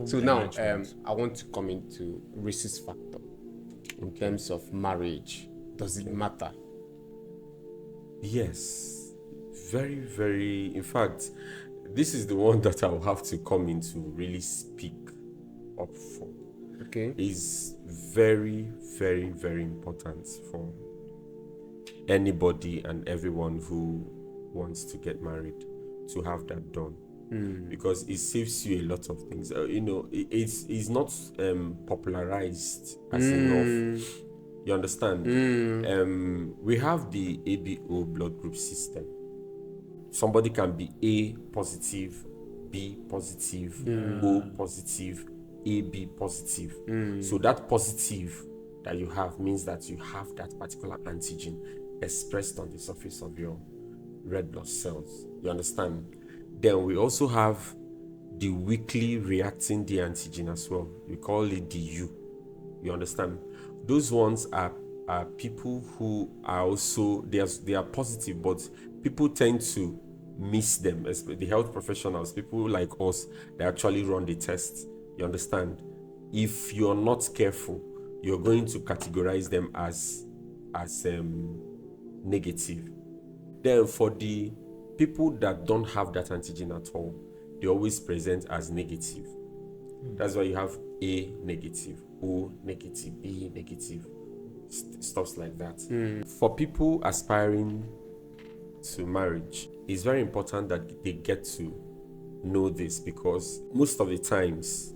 So now, I want to come into racist factor in terms of marriage. Does it matter? Yes, very, very. In fact, this is the one that I'll have to come in to really speak up for. Okay. Is very, very, very important for anybody and everyone who wants to get married to have that done. Because it saves you a lot of things. It's not popularized as enough. You understand? We have the ABO blood group system. Somebody can be A positive, B positive, O positive, AB positive. So that positive that you have means that you have that particular antigen expressed on the surface of your red blood cells. You understand? Then we also have the weakly reacting D antigen as well. We call it the U. You understand? Those ones are people who are also, they are positive, but people tend to miss them, especially the health professionals, people like us, they actually run the tests. You understand? If you're not careful, you're going to categorize them as negative. Then for the people that don't have that antigen at all, they always present as negative. That's why you have A negative, O negative, B negative, stuff like that. For people aspiring to marriage, it's very important that they get to know this, because most of the times,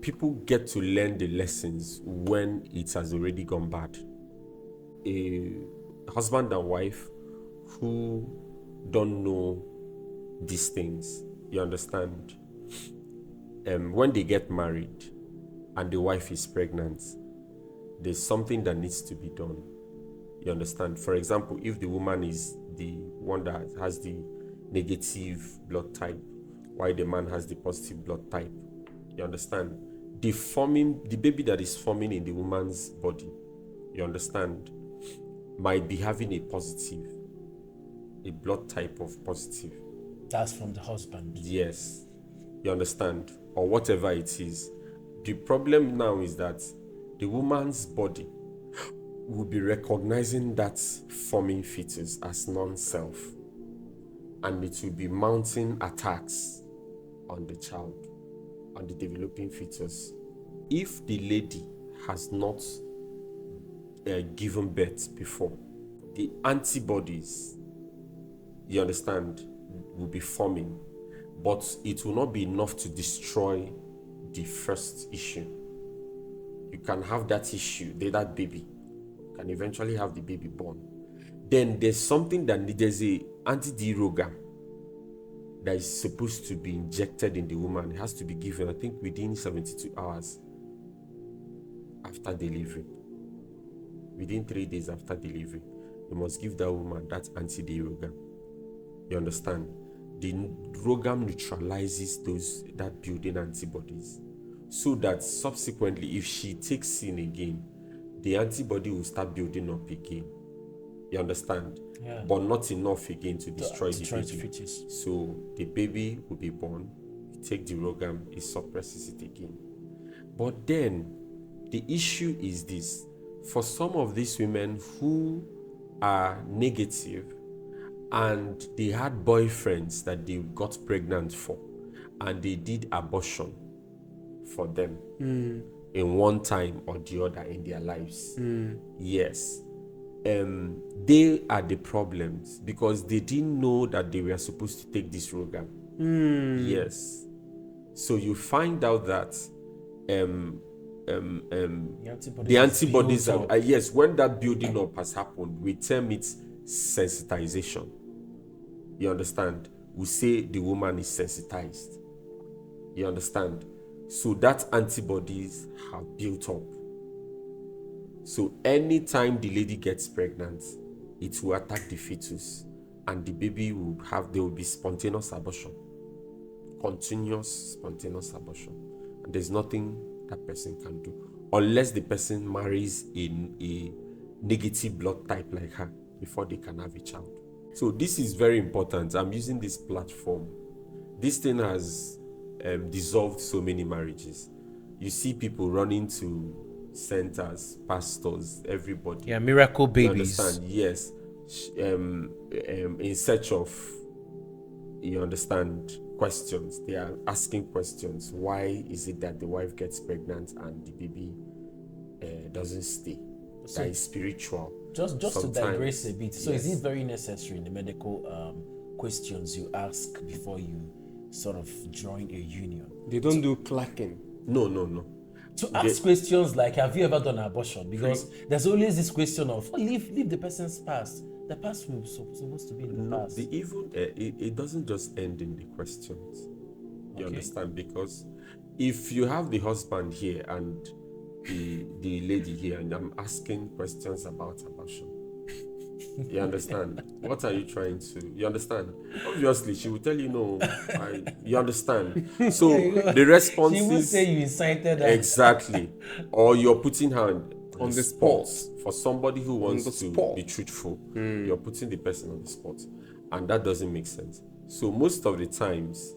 people get to learn the lessons when it has already gone bad. A husband and wife who don't know these things, you understand, when they get married and the wife is pregnant, there's something that needs to be done. You understand? For example, if the woman is the one that has the negative blood type, while the man has the positive blood type, you understand? The baby that is forming in the woman's body, you understand, might be having a blood type of positive. That's from the husband. Yes, you understand, or whatever it is. The problem now is that the woman's body will be recognizing that forming fetus as non-self, and it will be mounting attacks on the child, on the developing fetus. If the lady has not given birth before, the antibodies, you understand, will be forming, but it will not be enough to destroy the first issue. You can have that issue, that baby can eventually have the baby born. Then there's something there's a anti-derogam that is supposed to be injected in the woman. It has to be given, I think, within 72 hours after delivery. Within 3 days after delivery, you must give that woman that anti-derogam. You understand? The derogam neutralizes that building antibodies, so that subsequently, if she takes in again, the antibody will start building up again. You understand? Yeah. But not enough again to destroy the baby. The fetus. So the baby will be born, you take the derogam, it suppresses it again. But then the issue is this: for some of these women who are negative and they had boyfriends that they got pregnant for, and they did abortion for them in one time or the other in their lives. Yes. They are the problems, because they didn't know that they were supposed to take this derogam. Yes. So you find out that the antibodies are, yes, when that building up has happened, we term it sensitization. You understand? We say the woman is sensitized. You understand? So that antibodies have built up. So anytime the lady gets pregnant, it will attack the fetus, and the baby there will be spontaneous abortion. Continuous spontaneous abortion. And there's nothing that person can do, unless the person marries in a negative blood type like her before they can have a child. So this is very important. I'm using this platform. This thing has dissolved so many marriages. You see people running to centers, pastors, everybody. Yeah, miracle You babies. understand? Yes. In search of, you understand, questions. They are asking questions. Why is it that the wife gets pregnant and the baby doesn't stay? So- that is spiritual. Just to Sometimes, digress a bit. So is yes. it very necessary in the medical questions you ask before you sort of join a union? They don't do clacking. No. To ask questions like, have you ever done an abortion? Because there's always this question of, leave the person's past. The past was supposed to be in the No, past. it doesn't just end in the questions. You Okay. understand? Because if you have the husband here and the lady here, and I'm asking questions about abortion, you understand? What are you trying to? You understand? Obviously, she will tell you no. You understand? So the response She would is say you incited her. exactly, or you're putting her On the spot. for somebody who wants the to spot. be truthful. You're putting the person on the spot, and that doesn't make sense. So most of the times,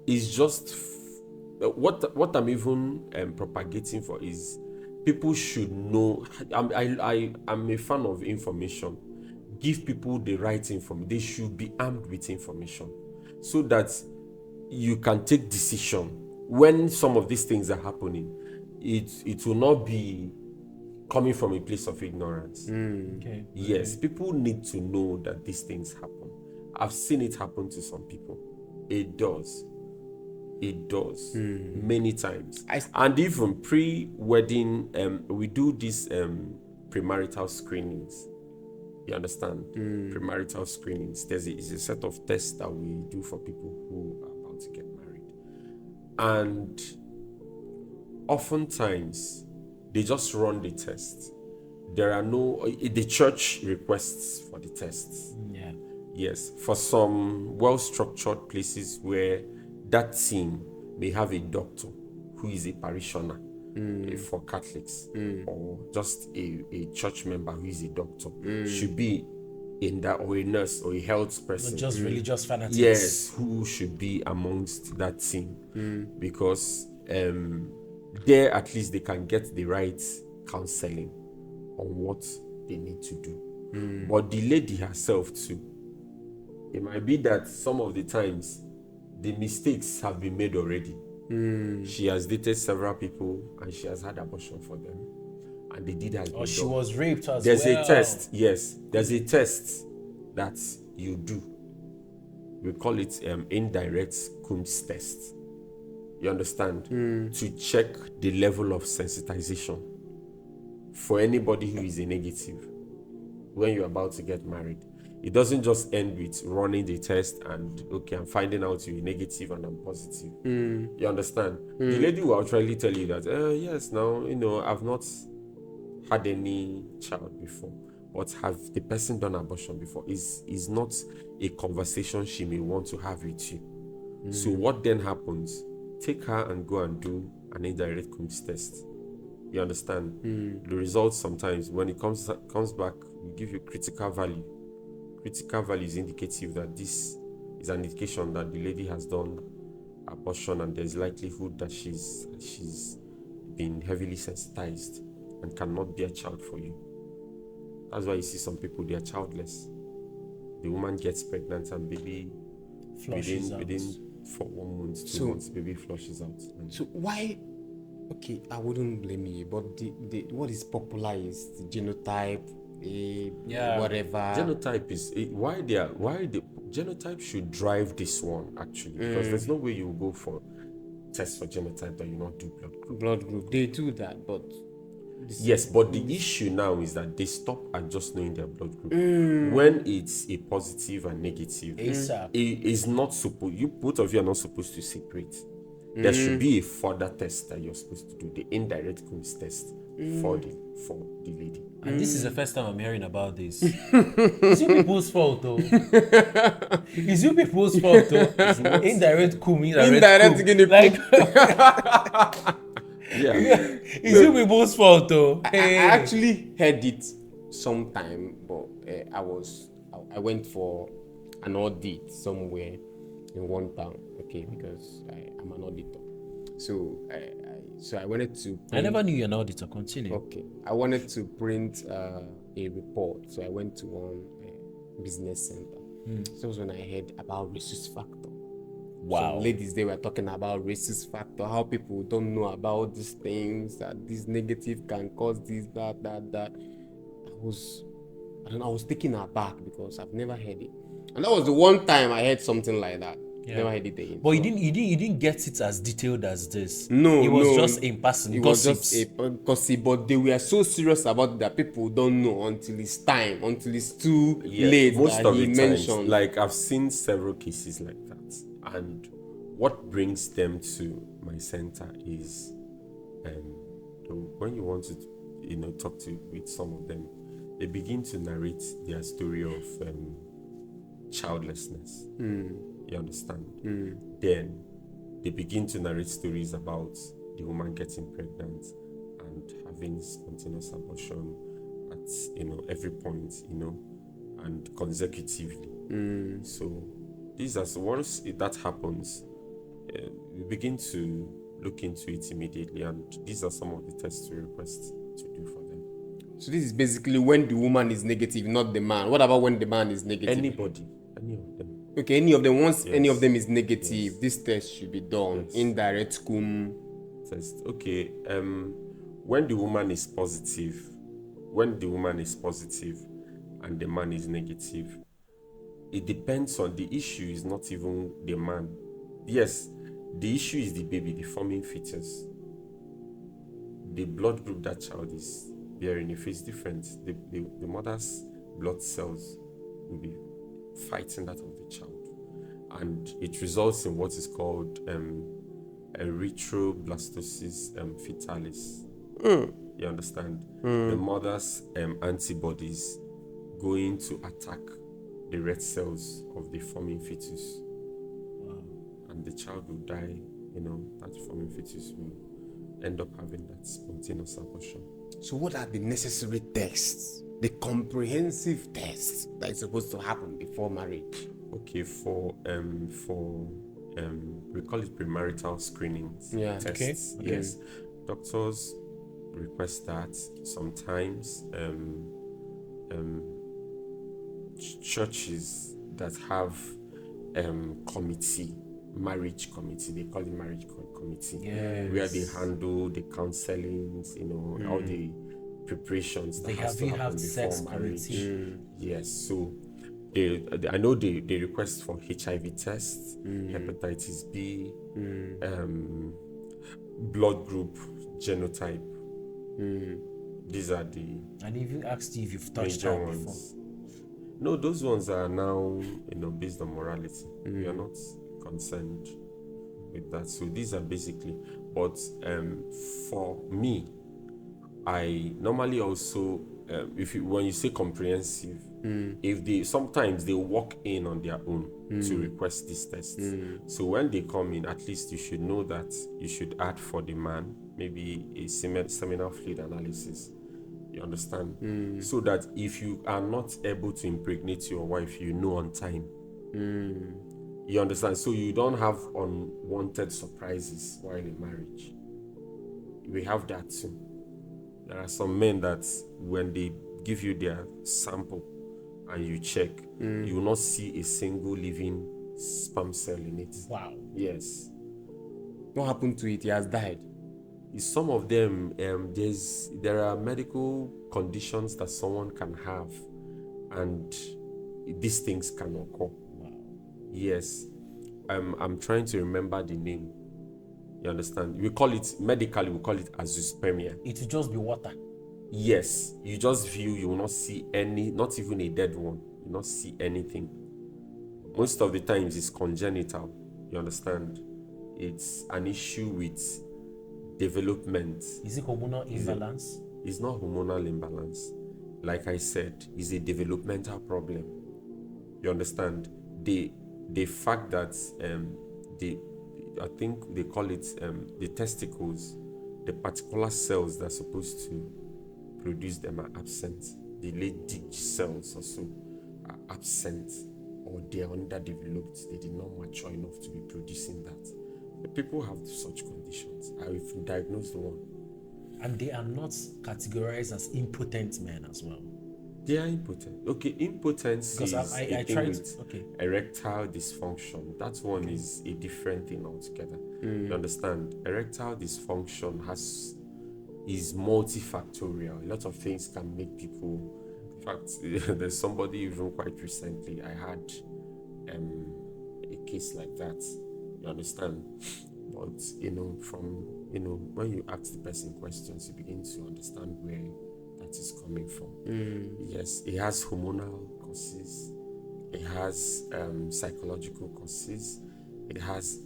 it's just what I'm even propagating for is people should know. I'm a fan of information. Give people the right information. They should be armed with information so that you can take decision when some of these things are happening. It will not be coming from a place of ignorance. Okay. Yes, people need to know that these things happen. I've seen it happen to some people. It does many times. And even pre-wedding, we do these premarital screenings. You understand? Premarital screenings. It's a set of tests that we do for people who are about to get married. And oftentimes, they just run the test. The church requests for the tests. Yeah. Yes, for some well-structured places where that team may have a doctor who is a parishioner for Catholics, or just a church member who is a doctor, should be in that, or a nurse or a health person. Not just religious fanatics. Yes, who should be amongst that team, because there at least they can get the right counseling on what they need to do. But the lady herself too, it might be that some of the times the mistakes have been made already. She has dated several people and she has had abortion for them, and the deed has been Or she done. was raped as There's well. a test, yes. There's a test that you do. We call it indirect Coombs test. You understand? To check the level of sensitization for anybody who is a negative when you're about to get married. It doesn't just end with running the test and, okay, I'm finding out you're negative and I'm positive. You understand? The lady will actually tell you that, yes, now, I've not had any child before, but have the person done abortion before? Is not a conversation she may want to have with you. So what then happens? Take her and go and do an indirect Coombs test. You understand? The results sometimes, when it comes back, we give you critical value. Critical value is indicative that this is an indication that the lady has done abortion, and there's likelihood that she's been heavily sensitized and cannot bear a child for you. That's why you see some people, they are childless. The woman gets pregnant and baby within 1 month, 2 months, baby flushes out. So why? Okay, I wouldn't blame you, but the what is popular is the genotype, whatever. Genotype is why the genotype should drive this one, actually, because there's no way you will go for test for genotype that you not do blood group. Blood group. They do that, but Yes, but the issue now is that they stop at just knowing their blood group. When it's a positive and negative, ASAP. it is not supposed. Both of you are not supposed to separate. There should be a further test that you're supposed to do, the indirect Coombs test for the lady. And this is the first time I'm hearing about this. It's you people's fault, though. It's you people's fault, though. Indirect Coombs. Indirect guinea pig. Yeah, It's you people's fault, though. I actually heard it sometime, but I went for an audit somewhere, in one town. Okay, because I'm an auditor. So I wanted to. I never knew you're an auditor. Continue. Okay, I wanted to print a report, so I went to one business center. So that was when I heard about rhesus factor. Wow. Some ladies, they were talking about rhesus factor, how people don't know about these things, that this negative can cause this, that. I was taken aback because I've never heard it, and that was the one time I heard something like that. Yeah. Never heard it again. But So- you didn't get it as detailed as this. No, it was no, just in passing. It Gossips. was just a gossip, but they were so serious about it that people don't know until it's time, until it's too late. Most that of he the mentioned. times, like I've seen several cases like that, and what brings them to my center is, when you want to, talk to with some of them, they begin to narrate their story of childlessness. You understand? Then they begin to narrate stories about the woman getting pregnant and having spontaneous abortion at every point, and consecutively. So these are once that happens, we begin to look into it immediately, and these are some of the tests we request to do for them. So this is basically when the woman is negative, not the man. What about when the man is negative? Anybody, any of them. Okay, any of them. Once any Yes. of them is negative, Yes. this test should be done. Yes. Indirect cum. Test. Okay. When the woman is positive, and the man is negative, it depends on the issue. Is not even the man. Yes, the issue is the baby, the forming fetus. The blood group that child is bearing, if it's different, the mother's blood cells will be fighting that of the child, and it results in what is called erythroblastosis fetalis. You understand? The mother's antibodies going to attack the red cells of the forming fetus. And the child will die. That forming fetus will end up having that spontaneous abortion. So what are the necessary tests, the comprehensive tests that is supposed to happen before marriage? Okay, for we call it premarital screenings. Yeah. Tests. Okay. Yes, doctors request that sometimes. Churches that have marriage committee, they call it marriage committee, where they handle the counselings, all the preparations that has to happen before marriage. Yes, so I know they request for HIV tests, hepatitis B, blood group, genotype. These are the And even asked you if you've touched major her before. ones. No, those ones are now, based on morality. We are not concerned with that. So these are basically, but for me, I normally also, when you say comprehensive, if sometimes they walk in on their own to request this test. So when they come in, at least you should know that you should add for the man maybe a seminal fluid analysis. You understand? So that if you are not able to impregnate your wife, on time. You understand? So you don't have unwanted surprises while in marriage. We have that too. There are some men that when they give you their sample and you check, you will not see a single living sperm cell in it. Wow. Yes. What happened to it? He has died. Some of them, there are medical conditions that someone can have, and these things can occur. Wow. Yes. I'm trying to remember the name. You understand? Medically, we call it azoospermia. It will just be water. Yes. You just view, you will not see not even a dead one. You will not see anything. Most of the times it's congenital. You understand? It's an issue with development. Is it hormonal imbalance? It's not hormonal imbalance. Like I said, it's a developmental problem. You understand? The fact that I think they call it the testicles, the particular cells that are supposed to produce them are absent. The Leydig cells also are absent, or they are underdeveloped, they did not mature enough to be producing that. The people have such conditions. I've diagnosed one. And they are not categorized as impotent men as well. They are impotent. Okay, impotence Because is I a thing tried. with Okay. erectile dysfunction. That one is a different thing altogether. You understand? Erectile dysfunction is multifactorial. A lot of things can make people. In fact, there's somebody even quite recently. I had a case like that. You understand? But from when you ask the person questions, you begin to understand where that is coming from. Yes, it has hormonal causes, it has psychological causes, it has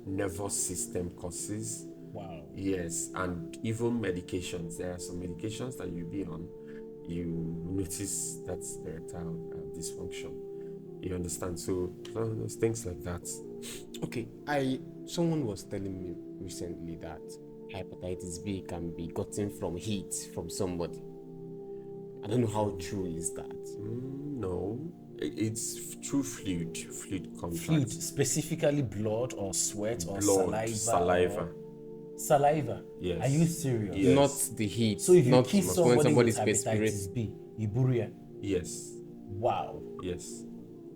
nervous system causes. Wow. Yes, and even medications. There are some medications that you be on, you notice that's erectile dysfunction. You understand? So there's things like that. Okay, someone was telling me recently that hepatitis B can be gotten from heat from somebody. I don't know how true is that. No, it's through fluid contact. Fluid, specifically blood or sweat or Blood, saliva. Saliva. Yes. Are you serious? Yes. Not the heat. So if you not kiss when somebody with somebody's hepatitis B, Iburia. Yes. Wow. Yes.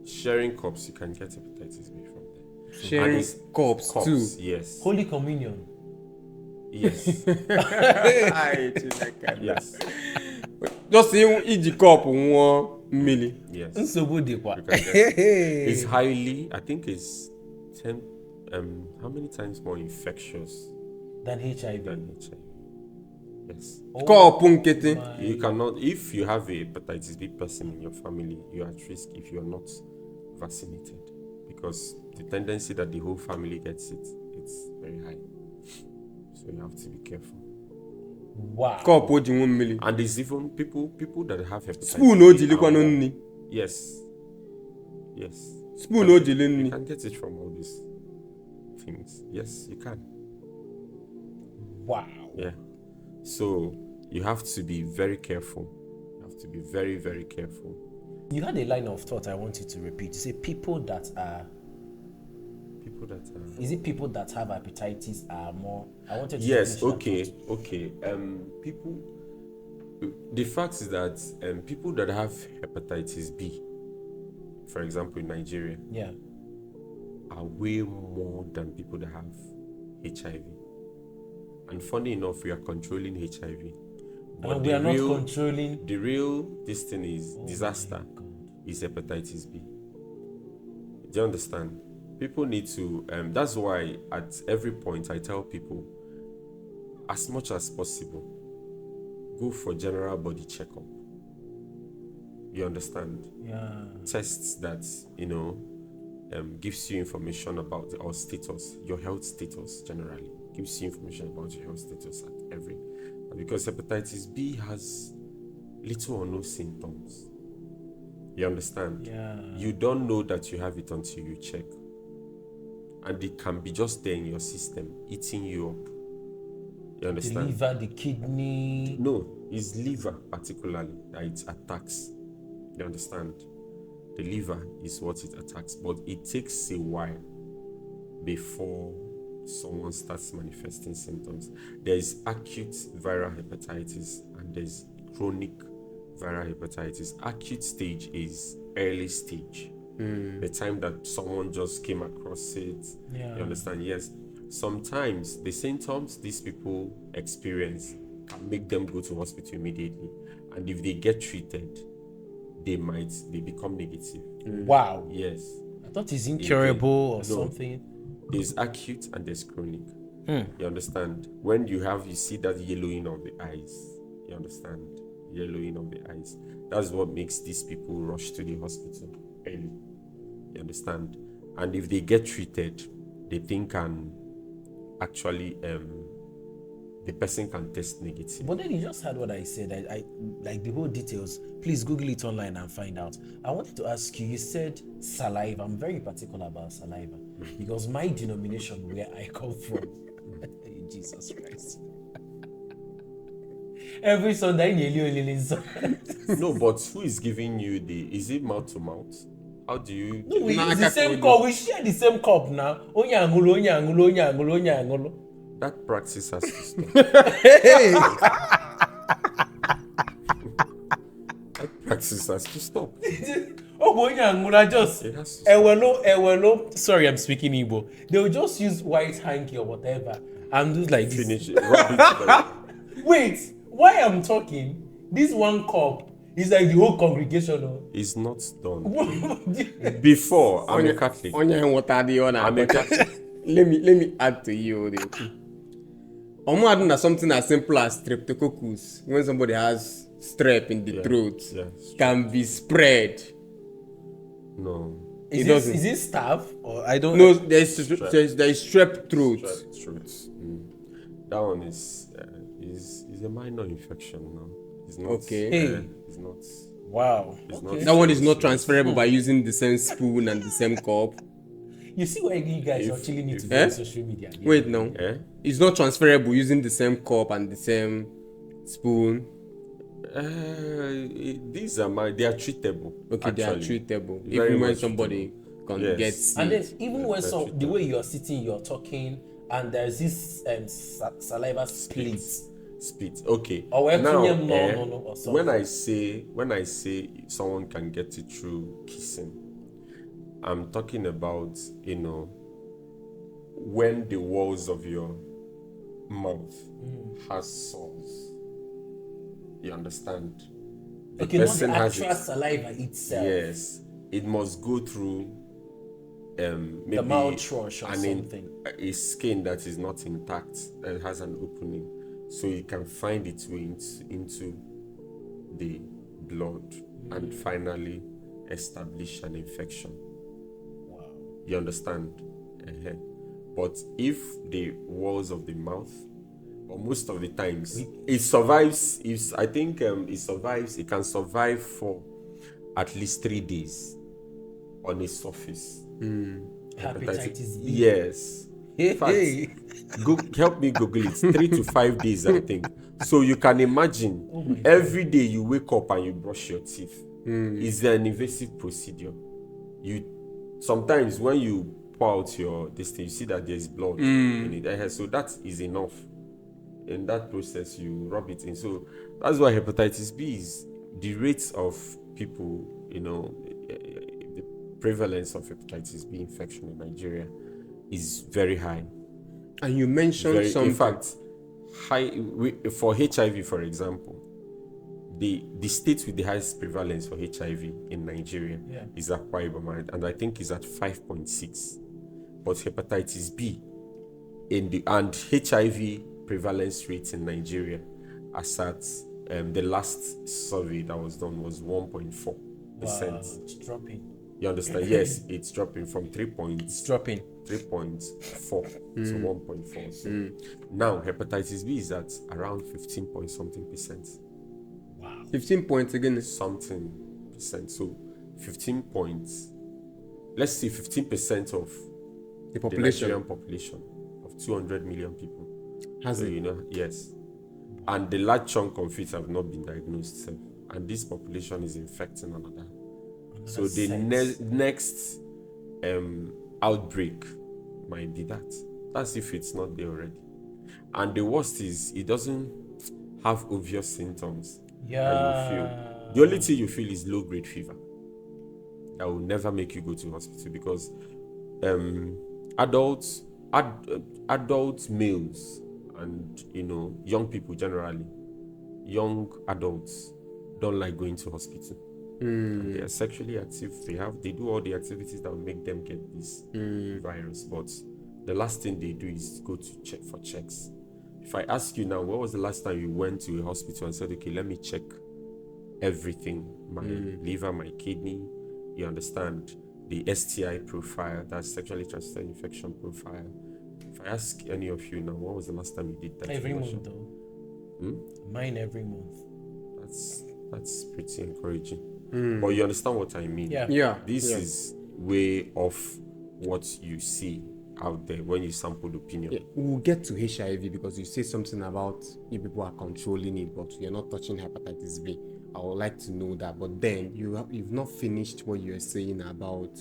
Sharing cups, you can get hepatitis B from there. sharing And it's cups too. Yes. Holy Communion. Yes. Yes. Just iji cup nwa mmiri. Yes. Nsogbu dịkwa. You can get it. It's highly, I think it's 10, how many times more infectious Than HIV. than HIV? Yes. Cup nkịtị. my- You cannot, if you have a hepatitis B person in your family, you are at risk if you are not vaccinated, because the tendency that the whole family gets it's very high. So you have to be careful. Wow. Cup o ji nwa mmiri. And there's even people that have hepatitis Spoon o B jilikwanụ are- nri. Yes. Yes. Spoon o jili You nri. can get it from all these things. Yes, you can. Wow. Yeah. So you have to be very careful. You have to be very, very careful. You had a line of thought I want you to repeat. You say people that is it people that have hepatitis are more? I wanted to Yes, finish that okay. People, the fact is that people that have hepatitis B, for example, in Nigeria, thought. Yeah. are way more than people that have HIV. And funny enough, we are controlling HIV. And we are not controlling. The real, this thing is Oh disaster, my God. is hepatitis B. Do you understand? People need to, that's why at every point I tell people, as much as possible, go for general body checkup. You understand? Yeah. Tests that, gives you information about our status, your health status generally. Gives you information about your health status at every. Because hepatitis B has little or no symptoms. You understand? Yeah. You don't know that you have it until you check. And it can be just there in your system, eating you up. You The understand? liver, the kidney. No, it's liver particularly that it attacks. You understand? The liver is what it attacks, but it takes a while before someone starts manifesting symptoms. There's acute viral hepatitis and there's chronic viral hepatitis. Acute stage is early stage. The time that someone just came across it. Yeah. You understand? Yes. Sometimes the symptoms these people experience can make them go to hospital immediately. And if they get treated, they become negative. Wow. Yes. I thought it's incurable or No. something. There's acute and there's chronic. You understand? When you see that yellowing of the eyes, you understand? Yellowing of the eyes. That's what makes these people rush to the hospital early. You understand? And if they get treated, they think can actually the person can test negative. But then you just heard what I said. I like the whole details. Please Google it online and find out. I wanted to ask you. You said saliva. I'm very particular about saliva because my denomination, where I come from, Jesus Christ. Every Sunday, No, but who is giving you is it mouth to mouth? How do you? No, we Nah, use I the can't same tell cup. We share the same cup now. Onye. That practice has to stop. Hey. That practice has to stop. I just It has to stop. ewelo. Sorry, I'm speaking Igbo. They will just use white hanky or whatever and do like this. Finish it. Rub it. Like, Wait, why I'm talking? This one cup is like the whole congregation. it's not done. Oh. Before, I'm a Catholic. Onion and water the honor. I'm a Catholic. Let me add to you. Omo something as simple as streptococcus. When somebody has strep in the throat, can be spread. No. Is it staph or I don't No, there's strep throat. Truth. That one is a minor infection now. It's not. Okay. It's not. Wow. It's Okay. not. That one is not transferable by using the same spoon and the same cup. You see why you guys actually need to be Eh? on social media. Yeah. Wait, no. Eh? It's not transferable using the same cup and the same spoon. These are they are treatable. Okay, they are actually. treatable. Very Even when much somebody can Yes. get sick. And then even when That's the way you're sitting, you're talking, and there's this saliva split. Spit. Okay. Or where Now, no, or something. when I say someone can get it through kissing, I'm talking about, when the walls of your mouth has sores. You understand? The Okay, not the person has actual it. saliva itself. Yes, it must go through maybe The mouthwash or an something. a skin that is not intact, that has an opening, so it can find its way into the blood and finally establish an infection. Wow. You understand? But if the walls of the mouth, or most of the times, it survives. It can survive for at least 3 days on its surface. Hepatitis B. Yes. Hey, In fact, hey. help me Google it. 3 to 5 days, I think. So you can imagine every day you wake up and you brush your teeth. It's an invasive procedure. Sometimes when you pour out this thing, you see that there's blood in it. So that is enough. In that process, you rub it in. So that's why hepatitis B is the rates of people, the prevalence of hepatitis B infection in Nigeria is very high. And you mentioned something. In fact, for HIV, for example, the state with the highest prevalence for HIV in Nigeria is Akwa Ibom, and I think is at 5.6. But hepatitis B and HIV prevalence rates in Nigeria, as at the last survey that was done, was 1.4%. Wow, it's dropping. You understand? Yes, it's dropping from 3.4 It's dropping. to 1.4. So now hepatitis B is at around 15 point something percent. Wow. 15 points again. Something percent. So 15 points. Let's say 15% of The the population Nigerian population of 200 million people. has So it. yes. And the large chunk of it have not been diagnosed. So, and this population is infecting another. So the next outbreak might be that. That's if it's not there already. And the worst is it doesn't have obvious symptoms that you feel. The only thing you feel is low-grade fever. That will never make you go to hospital, because adult males and young people generally, young adults don't like going to hospital. They are sexually active. They do all the activities that will make them get this virus. But the last thing they do is go to check for checks. If I ask you now, when was the last time you went to a hospital and said, okay, let me check everything, my liver, my kidney, you understand, the STI profile, that's sexually transmitted infection profile. If I ask any of you now, when was the last time you did that? Every month though. Mine every month. That's pretty encouraging. But you understand what I mean? Yeah. This is way off what you see out there when you sample opinion. Yeah, we'll get to HIV because you say something about you people are controlling it, but you're not touching hepatitis B. I would like to know that. But then you've not finished what you're saying about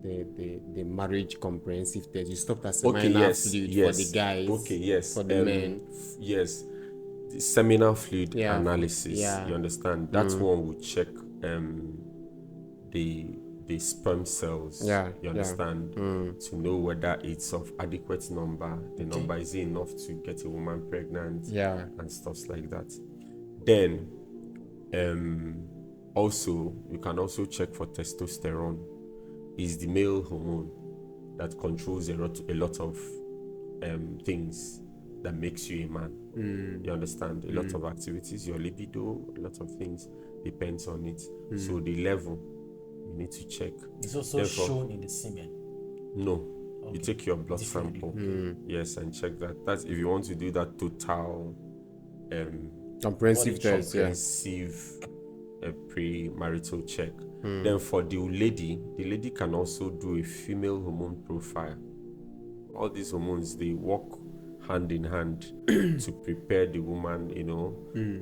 the marriage comprehensive test. You stopped at seminal fluid for the guys. Okay, yes. For the men. Yes. The seminal fluid Yeah, analysis. yeah. You understand? That one will check the sperm cells. Yeah, You understand? To know whether it's of adequate number. The number is enough to get a woman pregnant. Yeah. And stuff like that. Then also you can also check for testosterone. Is the male hormone that controls a lot of things that makes you a man. You understand? A lot of activities, your libido, a lot of things depends on it. So the level you need to check. It's also shown in the semen. No. You take your blood sample. Yes, and check that. That's if you want to do that total comprehensive test. A premarital check. Then for the lady can also do a female hormone profile. All these hormones, they work hand in hand to prepare the woman,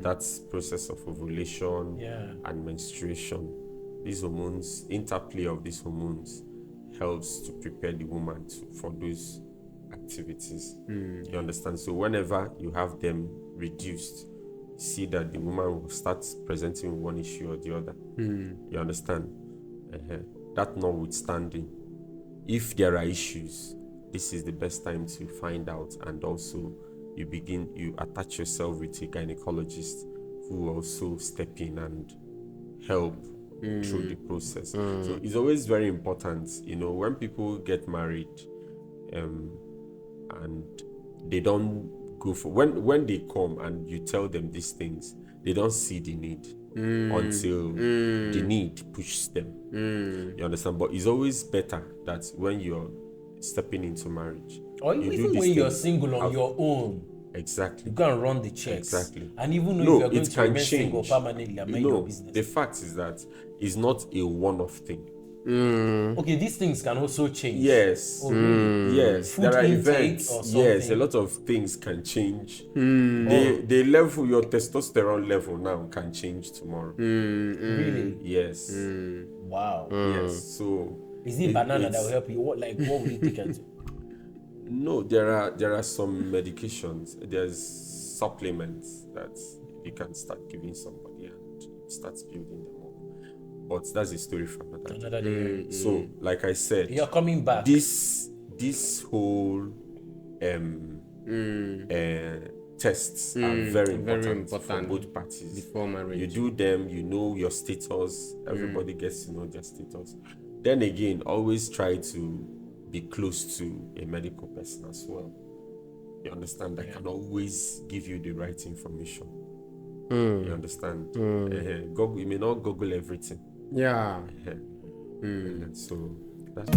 that's process of ovulation and menstruation. These hormones, interplay of these hormones helps to prepare the woman for those activities. You understand? So whenever you have them reduced, see that the woman will start presenting with one issue or the other. You understand? That notwithstanding, if there are issues, this is the best time to find out, and also you attach yourself with a gynecologist who will also step in and help through the process. So it's always very important, when people get married and they don't go for when they come and you tell them these things, they don't see the need until the need pushes them. You understand? But it's always better that when you're stepping into marriage, or even when you're single on your own, exactly, you go and run the checks. Exactly. And even though if you're going to remain change. single permanently, mind your business. The fact is that it's not a one-off thing. Okay, these things can also change. Yes. Oh, really? Yes. Food there are intake events. or something. Yes, a lot of things can change. The level, your testosterone level now can change tomorrow. Really? Yes. Wow. Yes. So is it banana that will help you? What will you take into? No, there are some medications. There's supplements that you can start giving somebody and it starts building them up. But that's a story for another day. So, like I said, you're coming back. This whole tests are very important for both parties. Before marriage, you do them, you know your status. Everybody gets to know their status. Then again, always try to be close to a medical person as well. You understand? That can always give you the right information. You understand? Google, you may not Google everything. Yeah. So that's